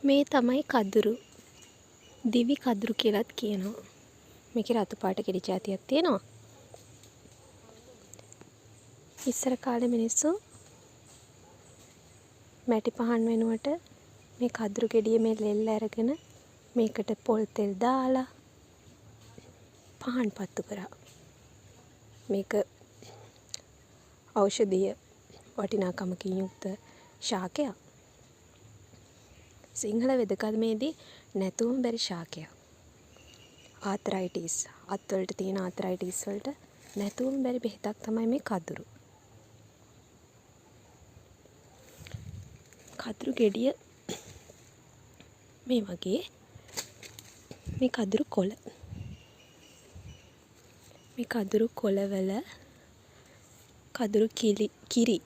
මේ තමයි කදුරු. දිවි කදුරු කියලාත් කියනවා. මේකේ රතු පාට කිරි జాතියක් තියෙනවා. ඉස්සර කාලේ මිනිස්සු මැටි පහන් වෙනුවට මේ කදුරු ගෙඩිය මේ ලෙල්ල අරගෙන මේකට පොල් තෙල් දාලා පහන් පත්තු කරා. මේක ඖෂධීය වටිනාකමකින් යුක්ත ශාකයක්. සිංහල වෙදකමේදී නැතුවම බැරි ශාකයක්. ආතරයිටිස් අත්වලට තියෙන ආතරයිටිස් වලට නැතුවම බැරි බෙහෙතක් තමයි මේ කදුරු. කදුරු ගෙඩිය මේ වගේ මේ කදුරු කොළ. මේ කදුරු කොළවල කදුරු කිරි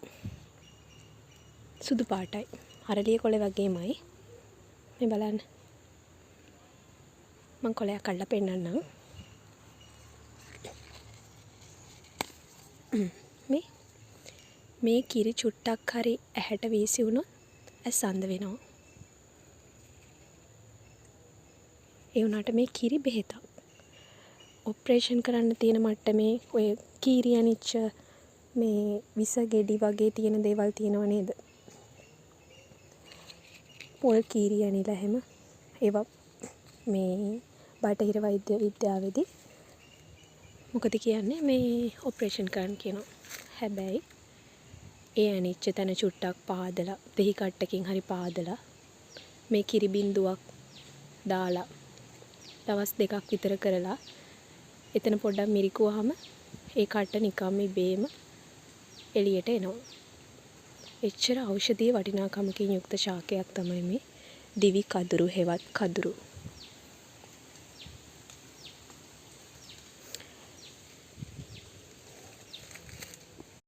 සුදු පාටයි. අරලිය කොළ වගේමයි. මේ බලන්න. මම කොළයක් අල්ලලා පෙන්නන්නම්. මේ කිරි චුට්ටක් හරි ඇහැට වීසි වුණොත් ඇස් අන්ධ වෙනවා. ඒ වුණාට මේ කිරි බෙහෙතක්. ඔපරේෂන් කරන්න තියෙන මට්ටමේ ඔය කීරි අනිච්ච මේ විස ගෙඩි වගේ තියෙන දේවල් තියෙනව නේද? පොල් කීරි අනිලා හැම ඒවා මේ බටහිර වෛද්‍ය විද්‍යාවේදී මොකද කියන්නේ මේ ඔපරේෂන් කරන්න කියනවා. හැබැයි ඒ අනිච්ච තැන චුට්ටක් පාදලා දෙහි කට්ටකින් හරි පාදලා මේ කිරි බින්දුවක් දාලා දවස් 2ක් විතර කරලා එතන පොඩ්ඩක් මිරිකුවාම ඒ කට්ට නිකම්ම ඉබේම එළියට එනවා. එච්චර ඖෂධීය වටිනාකමකින් යුක්ත ශාකයක් තමයි මේ දිවි කදුරු හෙවත් කදුරු.